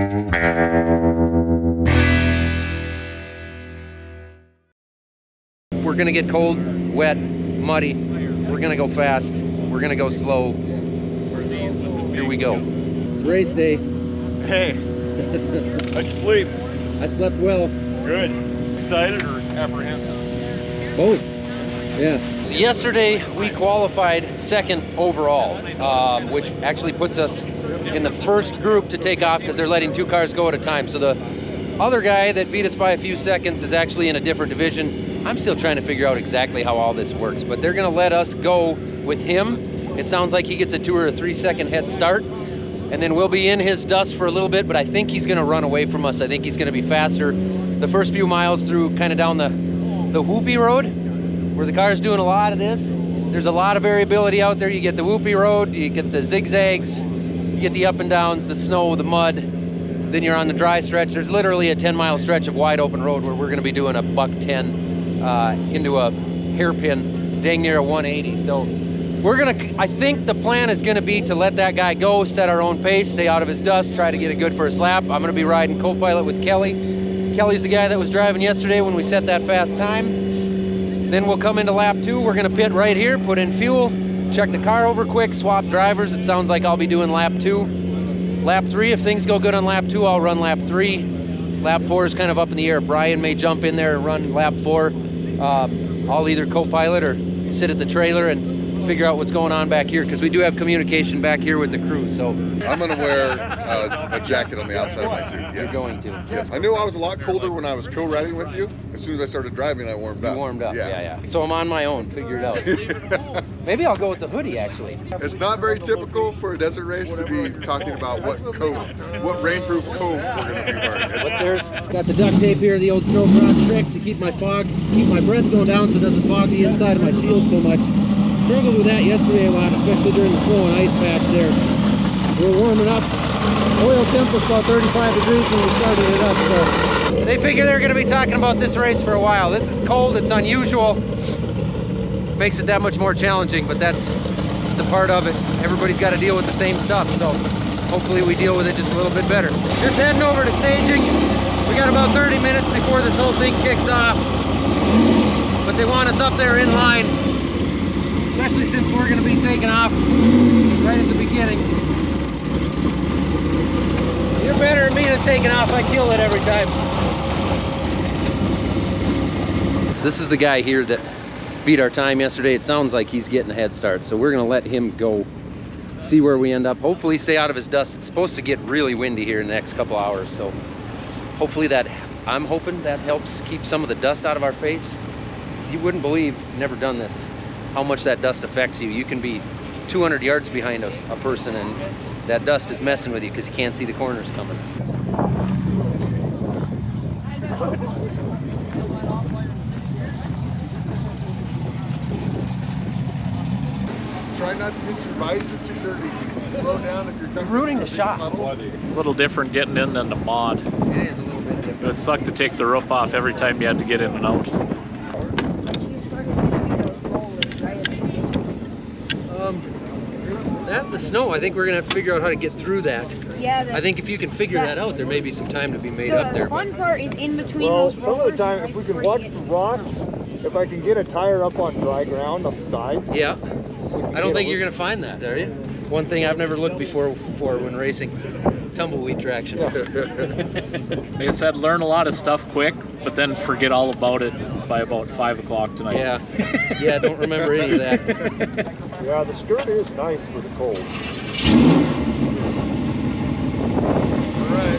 We're gonna get cold, wet, muddy. We're gonna go fast. We're gonna go slow. Here we go. It's race day. Hey, how'd you sleep? I slept well. Good. Excited or apprehensive? Both. Yeah. So yesterday we qualified second overall, which actually puts us in the first group to take off because they're letting 2 cars go at a time. So the other guy that beat us by a few seconds is actually in a different division. I'm still trying to figure out exactly how all this works, but they're gonna let us go with him. It sounds like he gets a 2 or 3 second head start, and then we'll be in his dust for a little bit, but I think he's gonna run away from us. I think he's gonna be faster. The first few miles through kind of down the whoopie road, where the car's doing a lot of this, there's a lot of variability out there. You get the whoopie road, you get the zigzags, you get the up and downs, the snow, the mud, then you're on the dry stretch. There's literally a 10-mile stretch of wide open road where we're gonna be doing a $110 into a hairpin, dang near a 180. So we're gonna, I think the plan is gonna be to let that guy go, set our own pace, stay out of his dust, try to get a good first lap. I'm gonna be riding co-pilot with Kelly. Kelly's the guy that was driving yesterday when we set that fast time. Then we'll come into lap 2. We're gonna pit right here, put in fuel, check the car over quick, swap drivers. It sounds like I'll be doing lap 2. Lap 3, if things go good on lap 2, I'll run lap 3. Lap 4 is kind of up in the air. Brian may jump in there and run lap 4. I'll either co-pilot or sit at the trailer and figure out what's going on back here, because we do have communication back here with the crew. So I'm going to wear a jacket on the outside of my suit. Yes. You're going to. Yes. I knew I was a lot colder when I was co-riding with you. As soon as I started driving, I warmed up. You warmed up. Yeah. So I'm on my own. Figure it out. Maybe I'll go with the hoodie, actually. It's not very typical for a desert race to be talking about what rainproof coat we're going to be wearing. Got the duct tape here, the old snowcross trick to keep my breath going down so it doesn't fog the inside of my shield so much. Struggled with that yesterday a lot, especially during the snow and ice patch there. We're warming up. Oil temp was about 35 degrees when we started it up, so. They figure they're gonna be talking about this race for a while. This is cold, it's unusual. Makes it that much more challenging, but it's a part of it. Everybody's gotta deal with the same stuff, so hopefully we deal with it just a little bit better. Just heading over to staging. We got about 30 minutes before this whole thing kicks off, but they want us up there in line, especially since we're going to be taking off right at the beginning. You're better at me than taking off. I kill it every time. So this is the guy here that beat our time yesterday. It sounds like he's getting a head start, so we're going to let him go, see where we end up. Hopefully stay out of his dust. It's supposed to get really windy here in the next couple hours, so hopefully I'm hoping that helps keep some of the dust out of our face. You wouldn't believe, never done this, how much that dust affects you. You can be 200 yards behind a person and that dust is messing with you because you can't see the corners coming. Try not to get your visor too dirty. Slow down if you're coming. Ruining the shot. A little different getting in than the mod. It is a little bit different. It would suck to take the roof off every time you had to get in and out. The snow, I think we're gonna have to figure out how to get through that. Yeah. I think if you can figure that out, there may be some time to be made up there. The fun part is in between well, those some rollers. of the time, if we can watch the rocks, if I can get a tire up on dry ground on the sides. Yeah. I don't think you're gonna find that, are you? One thing I've never looked for when racing, tumbleweed traction. Yeah. Like I said, learn a lot of stuff quick, but then forget all about it by about 5 o'clock tonight. Yeah. Yeah, don't remember any of that. Yeah, the skirt is nice for the cold. All right.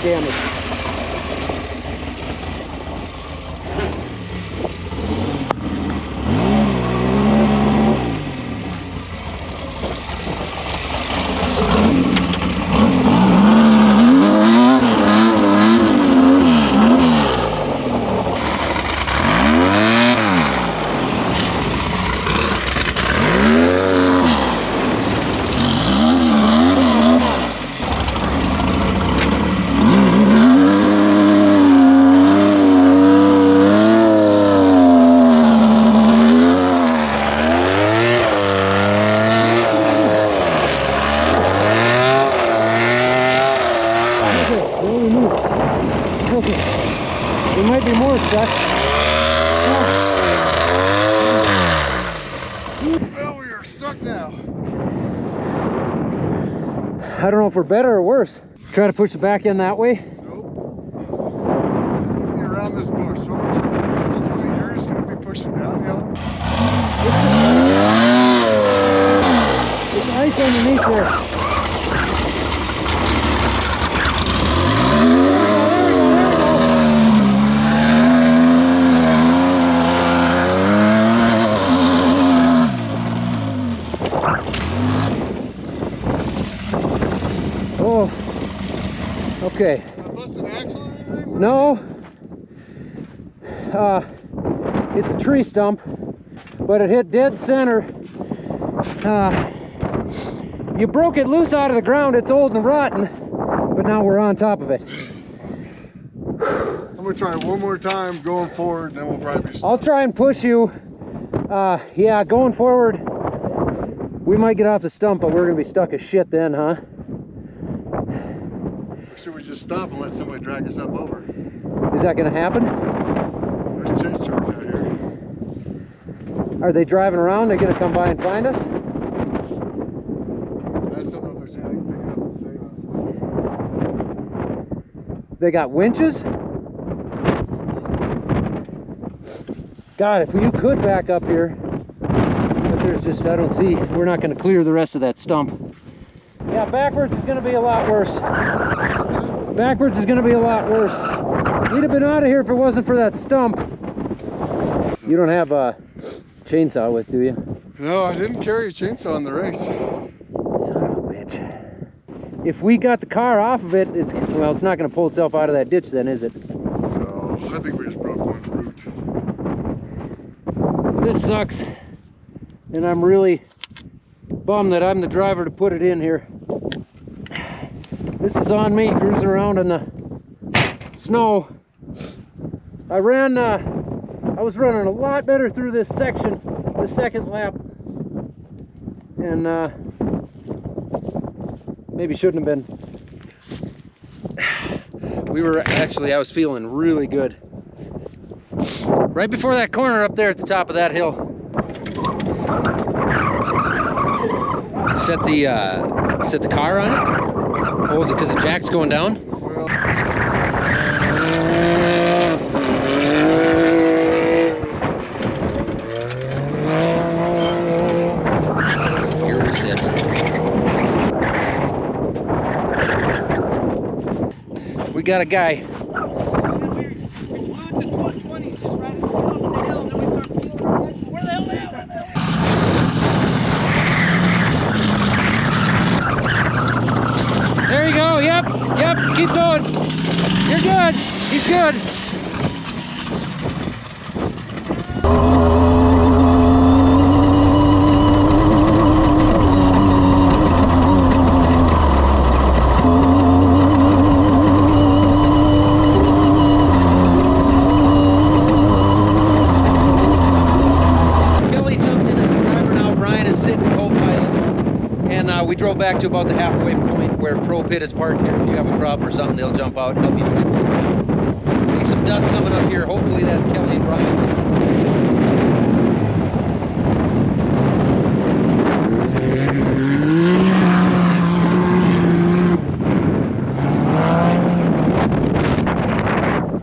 damage. Okay, there might be more stuff. Well, we are stuck now. I don't know if we're better or worse. Try to push it back in that way. Nope. Just looking around this bush. So I'm turning around this way. You're just going to be pushing downhill. It's ice underneath there. Oh, okay. Bust an axle or anything? No, it's a tree stump, but it hit dead center. You broke it loose out of the ground. It's old and rotten, but now we're on top of it. I'm going to try it one more time going forward, and then we'll probably be stuck. I'll try and push you. Yeah, going forward, we might get off the stump, but we're gonna be stuck as shit then, huh? Should we just stop and let somebody drag us up over? Is that gonna happen? There's chase trucks out here. Are they driving around? They're gonna come by and find us? I just don't know if there's anything big enough to save us. They got winches? God, if you could back up here, but there's just, I don't see, we're not gonna clear the rest of that stump. Yeah, backwards is gonna be a lot worse. Backwards is gonna be a lot worse. We'd have been out of here if it wasn't for that stump. You don't have a chainsaw with, do you? No, I didn't carry a chainsaw in the race. Son of a bitch. If we got the car off of it, it's, well, it's not gonna pull itself out of that ditch then, is it? No, I think we just broke one root. This sucks, and I'm really bummed that I'm the driver to put it in here. This is on me, cruising around in the snow. I was running a lot better through this section, the second lap, and maybe shouldn't have been. I was feeling really good. Right before that corner up there at the top of that hill. Set the car on it. Hold it because the jack's going down. Well, Here we sit. We got a guy. There you go, yep, keep going. You're good, he's good. Kelly jumped in as the driver, now Brian is sitting co-pilot. And we drove back to about the halfway point where Pro Pit is parked here. If you have a problem or something, they'll jump out and help you fix it. See some dust coming up here. Hopefully that's Kelly and Brian.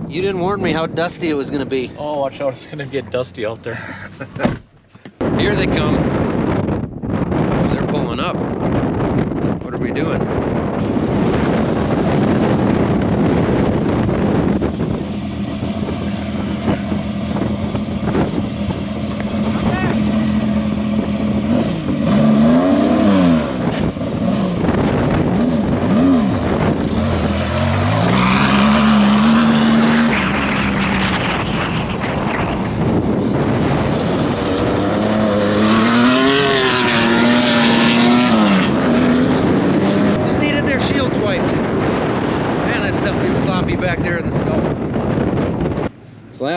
You didn't warn me how dusty it was going to be. Oh, watch out, it's gonna get dusty out there. Here they come. Oh, they're pulling up. What are we doing?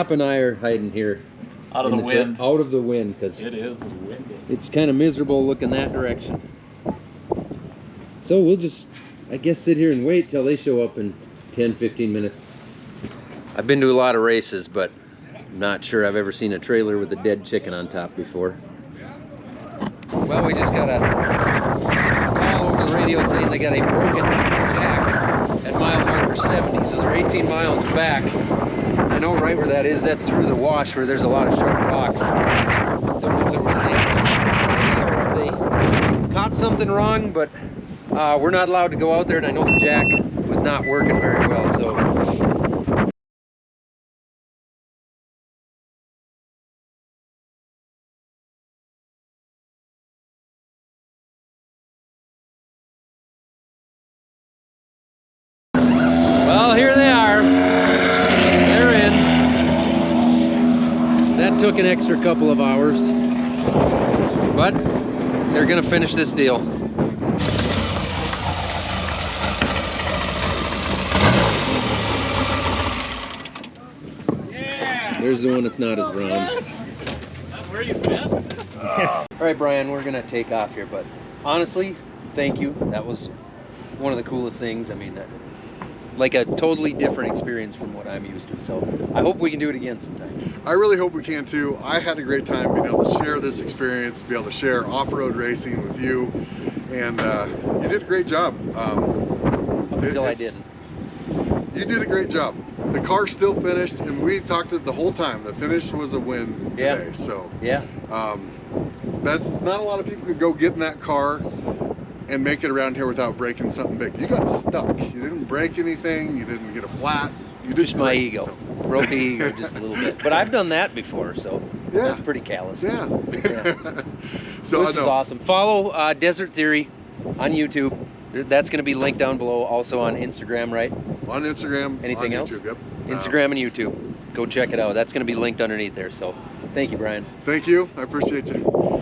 Cap and I are hiding here. Out of the wind. Out of the wind, because It is windy. it's kind of miserable looking that direction. So we'll just, I guess, sit here and wait till they show up in 10-15 minutes. I've been to a lot of races, but I'm not sure I've ever seen a trailer with a dead chicken on top before. Well, we just got a call over the radio saying they got a broken jack at mile marker 70, so they're 18 miles back. I know right where that is. That's through the wash where there's a lot of sharp rocks. Don't know if there was damage or if they caught something wrong, but we're not allowed to go out there, and I know the jack was not working very well, so. Well, here they are. They're in. That took an extra couple of hours, but they're gonna finish this deal. There's the one that's not as round. Where you fit? All right, Brian, we're gonna take off here, but honestly, thank you. That was one of the coolest things. I mean, like a totally different experience from what I'm used to. So I hope we can do it again sometime. I really hope we can too. I had a great time being able to share this experience, be able to share off-road racing with you, and you did a great job. Until I didn't. You did a great job. The car still finished, and we talked it the whole time. The finish was a win today. So yeah, that's not a lot of people could go get in that car and make it around here without breaking something big. You got stuck. You didn't break anything. You didn't get a flat. You just my ego. So. Broke the ego just a little bit. But I've done that before, so yeah. That's pretty callous. Yeah. Yeah. So this is awesome. Follow Desert Theory on YouTube. That's going to be linked down below. Also on Instagram, right? On Instagram. Anything on else? YouTube, yep. Instagram and YouTube. Go check it out. That's going to be linked underneath there. So thank you, Brian. Thank you. I appreciate you.